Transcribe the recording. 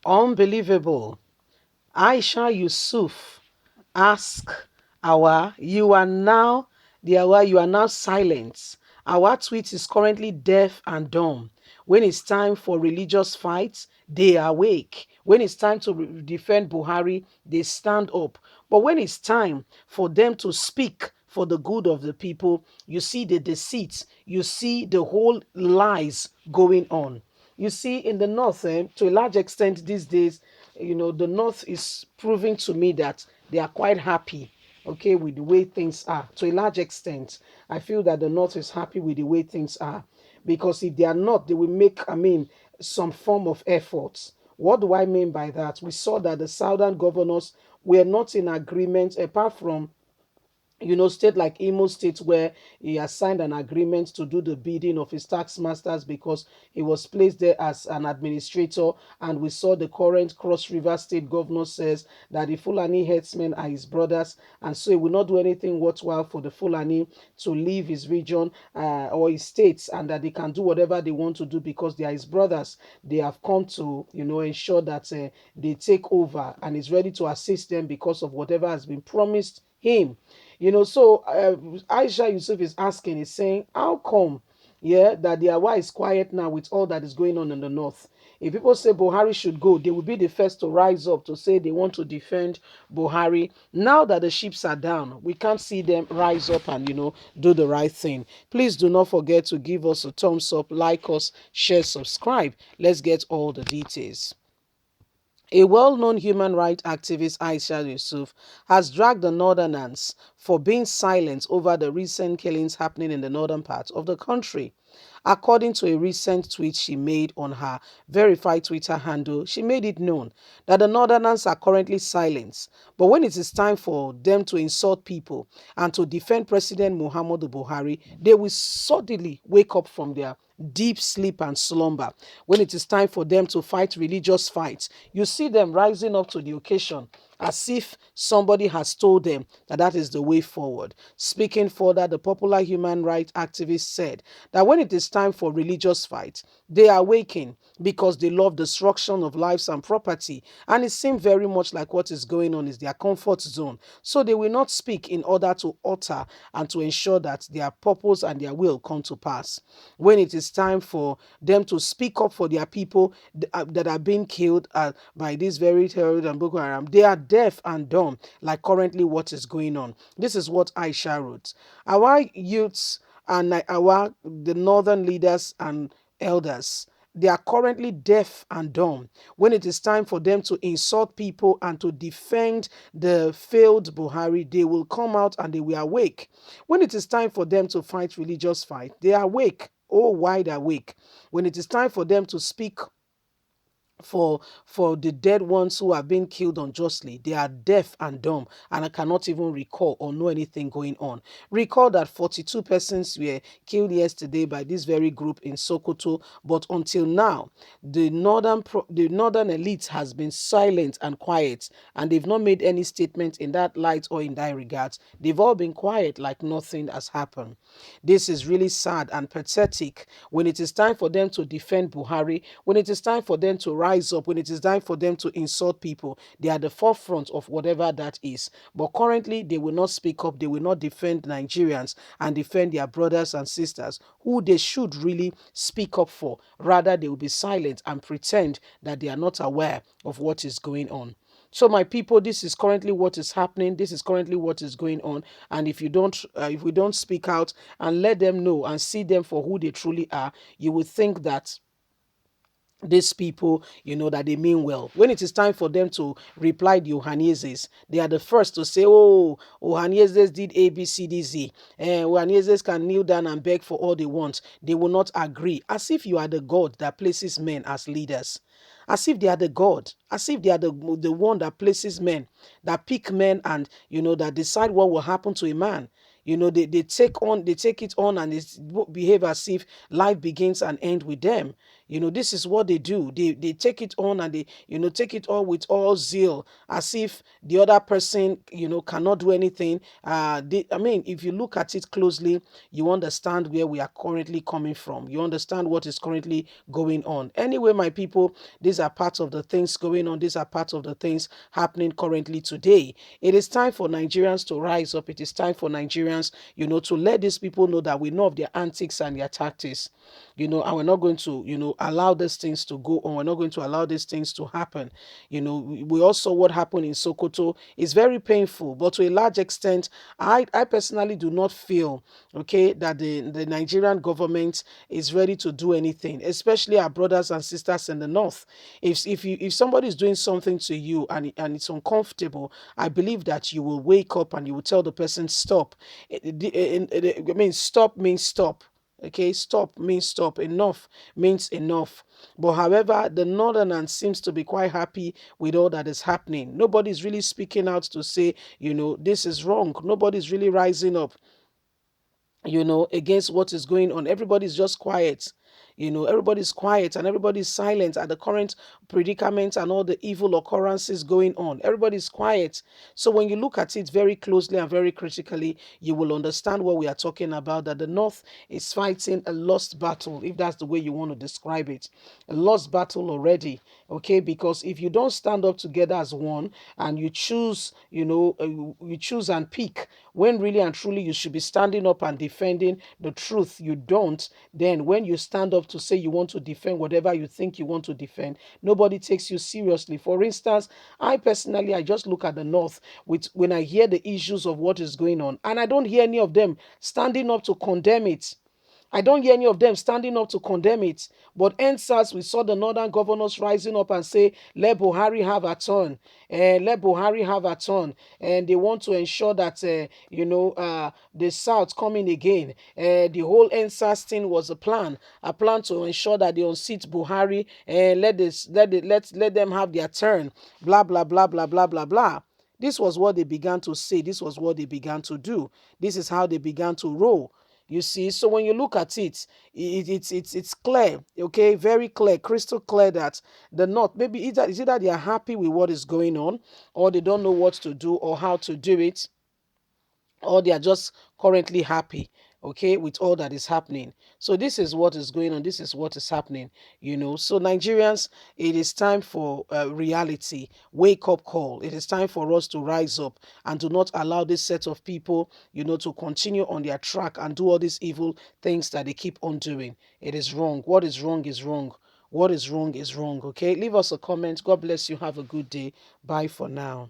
Unbelievable. Aisha Yusuf ask Awa, you are now the Awa, you are now silent. Our tweet is currently deaf and dumb. When it's time for religious fights, they are awake. When it's time to defend Buhari, they stand up. But when it's time for them to speak for the good of the people, you see the deceit, you see the whole lies going on. You see, in the north, to a large extent these days, the north is proving to me that they are quite happy, okay, with the way things are. To a large extent, I feel that the north is happy with the way things are, because if they are not, they will make, some form of efforts. What do I mean by that? We saw that the southern governors were not in agreement, apart from state like Imo State, where he has signed an agreement to do the bidding of his tax masters because he was placed there as an administrator. And we saw the current Cross River State governor says that the Fulani headsmen are his brothers, and so he will not do anything worthwhile for the Fulani to leave his region or his states, and that they can do whatever they want to do because they are his brothers. They have come to, ensure that they take over, and is ready to assist them because of whatever has been promised him. So Aisha Yusuf is asking, is saying, how come, yeah, that the Awa is quiet now with all that is going on in the north? If people say Buhari should go, they will be the first to rise up to say they want to defend Buhari. Now that the ships are down, we can't see them rise up and, do the right thing. Please do not forget to give us a thumbs up, like us, share, subscribe. Let's get all the details. A well-known human rights activist, Aisha Yusuf, has dragged the Northerners for being silent over the recent killings happening in the northern part of the country. According to a recent tweet she made on her verified Twitter handle, she made it known that the Northerners are currently silent, but when it is time for them to insult people and to defend President Muhammadu Buhari, they will suddenly wake up from their deep sleep and slumber. When it is time for them to fight religious fights, you see them rising up to the occasion as if somebody has told them that that is the way forward. Speaking further, the popular human rights activist said that when it is time for religious fights, they are waking because they love destruction of lives and property, and it seems very much like what is going on is their comfort zone. So they will not speak in order to utter and to ensure that their purpose and their will come to pass. When it is time for them to speak up for their people that are being killed by these very terrorists and Boko Haram, they are deaf and dumb, like currently what is going on. This is what Aisha wrote. Our youths and the northern leaders and elders, they are currently deaf and dumb. When it is time for them to insult people and to defend the failed Buhari, they will come out and they will awake. When it is time for them to fight religious fight, they are awake, oh wide awake. When it is time for them to speak for the dead ones who have been killed unjustly, they are deaf and dumb, and I cannot even recall or know anything going on. Recall that 42 persons were killed yesterday by this very group in Sokoto, but until now the northern elite has been silent and quiet, and they've not made any statement in that light or in that regard. They've all been quiet like nothing has happened. This is really sad and pathetic. When it is time for them to defend Buhari, when it is time for them to rise up, when it is time for them to insult people, they are the forefront of whatever that is. But currently, they will not speak up, they will not defend Nigerians and defend their brothers and sisters who they should really speak up for. Rather, they will be silent and pretend that they are not aware of what is going on. So my people, this is currently what is happening. This is currently what is going on. And if we don't speak out and let them know and see them for who they truly are, you would think that these people, that they mean well. When it is time for them to reply the Ohanieses, they are the first to say, oh, Ohanieses did A, B, C, D, Z. Ohanieses can kneel down and beg for all they want. They will not agree. As if you are the God that places men as leaders. As if they are the God. As if they are the one that places men, that pick men and, that decide what will happen to a man. They take it on and they behave as if life begins and ends with them. This is what they do. They take it on, and they, take it on with all zeal, as if the other person, cannot do anything. I mean, if you look at it closely, you understand where we are currently coming from. You understand what is currently going on. Anyway, my people, these are parts of the things going on. These are parts of the things happening currently today. It is time for Nigerians to rise up. It is time for Nigerians, to let these people know that we know of their antics and their tactics, and we're not going to, allow these things to go on. We're not going to allow these things to happen. We also, what happened in Sokoto is very painful, but to a large extent, I personally do not feel, okay, that the Nigerian government is ready to do anything, especially our brothers and sisters in the north. If somebody is doing something to you, and it's uncomfortable, I believe that you will wake up and you will tell the person stop. I mean, stop means stop. Okay, stop means stop. Enough means enough. But however, the northerners seems to be quite happy with all that is happening. Nobody's really speaking out to say, this is wrong. Nobody's really rising up, against what is going on. Everybody's just quiet. Everybody's quiet and everybody's silent at the current predicament and all the evil occurrences going on. Everybody's quiet. So when you look at it very closely and very critically, you will understand what we are talking about, that the North is fighting a lost battle, if that's the way you want to describe it. A lost battle already, okay? Because if you don't stand up together as one, and you choose, you choose and pick, when really and truly you should be standing up and defending the truth, you don't. Then when you stand up to say you want to defend whatever you think you want to defend, nobody takes you seriously. For instance, I personally, I just look at the North with when I hear the issues of what is going on, and I don't hear any of them standing up to condemn it. I don't hear any of them standing up to condemn it. But NSAS, we saw the northern governors rising up and say, let Buhari have a turn. Let Buhari have a turn. And they want to ensure that, the South coming again. The whole NSAS thing was a plan to ensure that they unseat Buhari and let them have their turn. Blah, blah, blah, blah, blah, blah, blah. This was what they began to say. This was what they began to do. This is how they began to roll. You see, so when you look at it, it's clear, okay, very clear, crystal clear, that the North, maybe either they are happy with what is going on, or they don't know what to do or how to do it, or they are just currently happy, okay, with all that is happening. So this is what is going on. This is what is happening. So Nigerians, it is time for reality, wake up call. It is time for us to rise up and do not allow this set of people, to continue on their track and do all these evil things that they keep on doing. It is wrong. What is wrong is wrong. What is wrong is wrong. Okay, leave us a comment. God bless you. Have a good day. Bye for now.